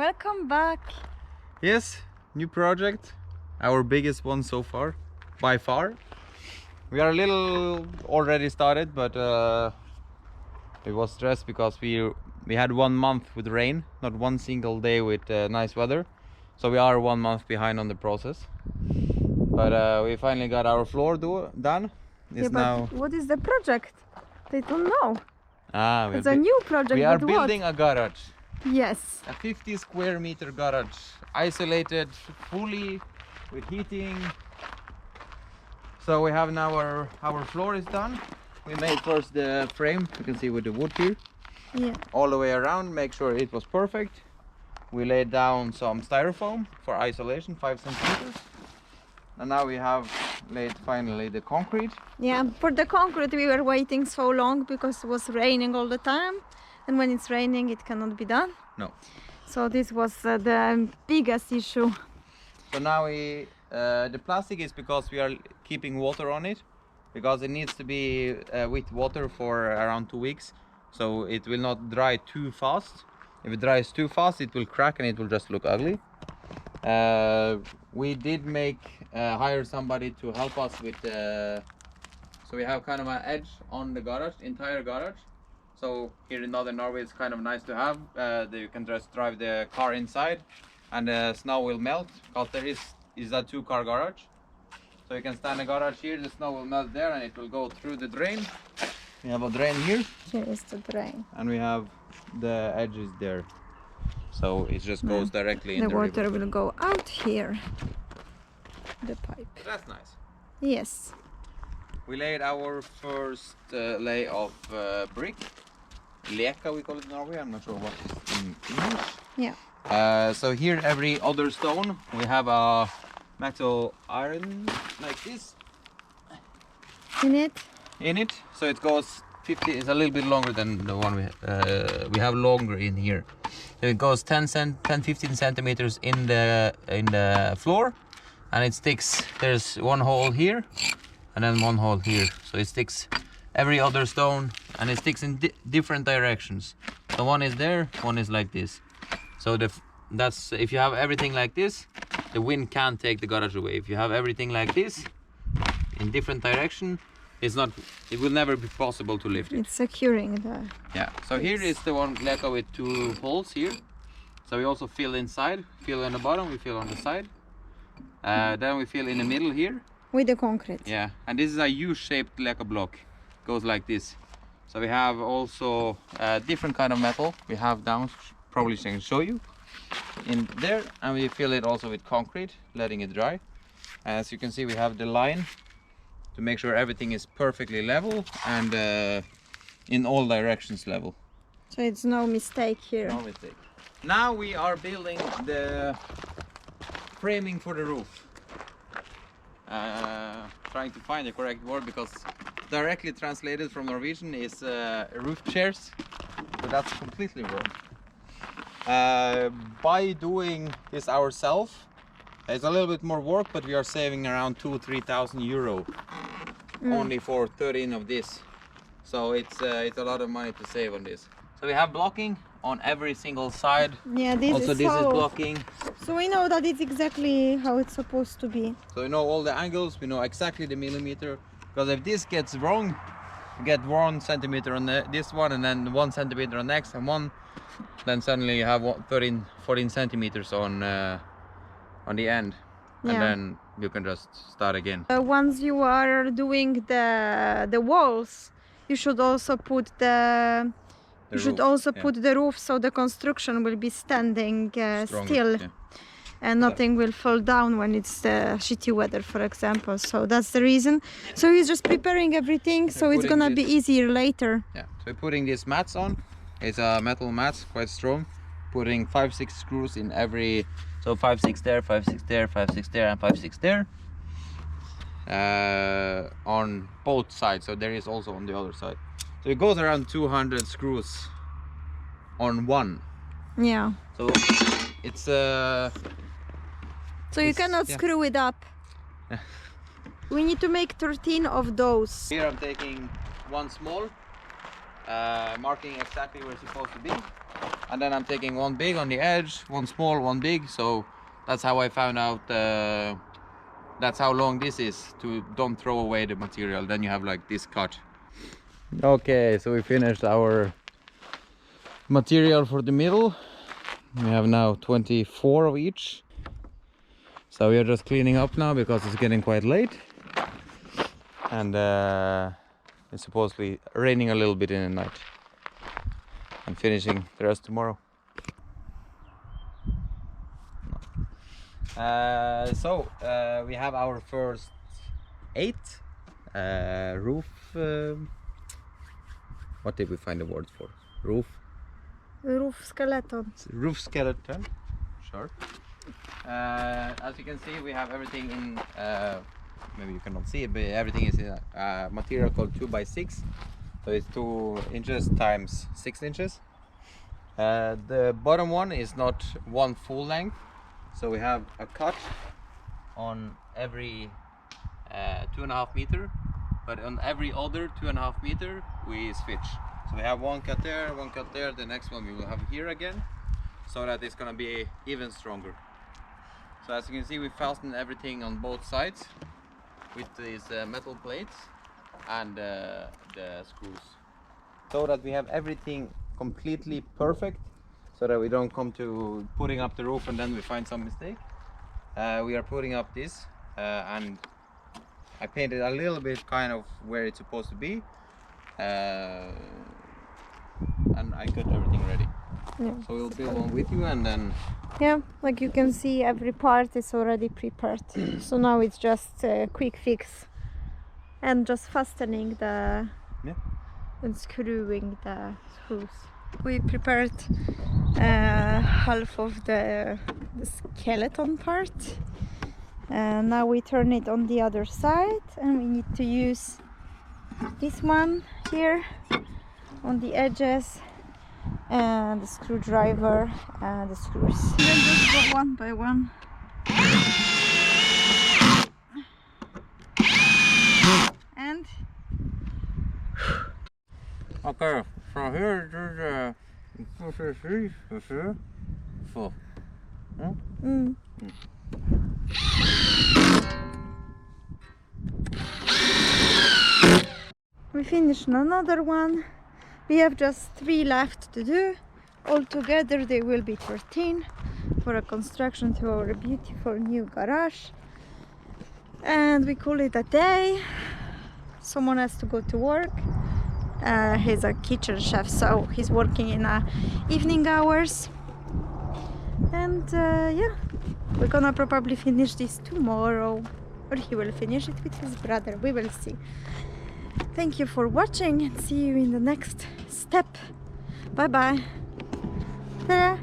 welcome back. Yes, new project, our biggest one so far, by far. We are a little already started, but it was stressed because we had 1 month with rain, not one single day with nice weather. So we are 1 month behind on the process. But we finally got our floor done. It's now... What is the project? They don't know. It's a new project. We are building a garage. Yes. A 50 square meter garage, isolated fully with heating. So we have now our floor is done. We made first the frame, you can see with the wood here. Yeah. All the way around, make sure it was perfect. We laid down some styrofoam for isolation, 5 centimeters. And now we have laid finally the concrete. Yeah, for the concrete we were waiting so long because it was raining all the time. And when it's raining it cannot be done. No. So this was the biggest issue. So now the plastic is because we are keeping water on it. Because it needs to be with water for around 2 weeks. So it will not dry too fast. If it dries too fast it will crack and it will just look ugly. We did hire somebody to help us with so we have kind of an edge on the garage, entire garage. So here in northern Norway it's kind of nice to have that you can just drive the car inside and the snow will melt because there is a 2-car garage. So you can stand in the garage here, the snow will melt there and it will go through the drain. We have a drain here. Here is the drain. And we have the edges there. So it just goes directly in the water river. will go out here. The pipe. That's nice. Yes. We laid our first lay of brick. Leka we call it in Norway, I'm not sure what it's in English. Yeah. So here every other stone we have a metal iron like this In it. So it goes 50, it's a little bit longer than the one we have longer in here. So it goes 10-15 centimeters in the floor and it sticks, there's one hole here and then one hole here. So it sticks every other stone and it sticks in different directions. So one is there, one is like this. So that's if you have everything like this, the wind can't take the garage away. If you have everything like this in different direction, it will never be possible to lift it. It's securing the... Yeah, so here is the one Leka with 2 holes here. So we also fill inside, fill on the bottom, we fill on the side. Then we fill in the middle here. With the concrete. Yeah, and this is a U-shaped Leka block. Goes like this. So we have also different kind of metal. We have down, probably can show you, in there. And we fill it also with concrete, letting it dry. As you can see, we have the line to make sure everything is perfectly level and in all directions level. So it's no mistake here. No mistake. Now we are building the framing for the roof. Trying to find the correct word because directly translated from Norwegian is roof chairs, but that's completely wrong. By doing this ourselves, it's a little bit more work, but we are saving around 2,000-3,000 euro only for 13 of this. So it's a lot of money to save on this. So we have blocking on every single side. Yeah, this also is this is blocking. So we know that it's exactly how it's supposed to be. So we know all the angles, we know exactly the millimeter. Because if this gets wrong, you get 1 centimeter on this one and then 1 centimeter on next and one, then suddenly you have 14 centimeters on the end. Yeah. And then you can just start again. Once you are doing the walls, you should also put the roof so the construction will be standing still. Yeah. And nothing will fall down when it's shitty weather, for example. So that's the reason. So he's just preparing everything, so it's gonna be easier later. Yeah, so we're putting these mats on. It's a metal mat, quite strong. Putting 5-6 screws in every, so 5-6 there, 5-6 there, 5-6 there, and 5-6 there. On both sides, so there is also on the other side. So it goes around 200 screws on one. Yeah. So it's So you cannot screw it up. We need to make 13 of those. Here I'm taking one small, marking exactly where it's supposed to be. and then I'm taking one big on the edge, one small, one big. So that's how I found out. That's how long this is, to don't throw away the material. Then you have like this cut. Okay, so we finished our material for the middle. We have now 24 of each. So we are just cleaning up now because it's getting quite late. And it's supposedly raining a little bit in the night. I'm finishing the rest tomorrow. We have our first 8 roof. What did we find the word for? Roof skeleton. Roof skeleton. Sure. As you can see, we have everything in. Maybe you cannot see it, but everything is in a material called 2x6. So it's 2 inches times 6 inches. The bottom one is not one full length. So we have a cut on every 2.5 meter, but on every other 2.5 meter we switch. So we have one cut there, one cut there. The next one we will have here again, so that it's gonna be even stronger. So as you can see, we fasten everything on both sides with these metal plates and the screws, so that we have everything completely perfect, so that we don't come to putting up the roof and then we find some mistake. We are putting up this and I painted a little bit kind of where it's supposed to be, and I got everything ready. Yeah. So we'll build one with you, and then Yeah, like you can see, every part is already prepared. So now it's just a quick fix and just fastening the and screwing the screws. We prepared half of the skeleton part. Now we turn it on the other side, and we need to use this one here on the edges, and the screwdriver and the screws. Then just go one by one. And okay, so here there's four. We finished another one. We have just 3 left to do. Altogether they will be 13 for a construction to our beautiful new garage. And we call it a day. Someone has to go to work. He's a kitchen chef, so he's working in evening hours. And yeah, we're gonna probably finish this tomorrow, or he will finish it with his brother. We will see. Thank you for watching, and see you in the next step. Bye bye. Ta-da.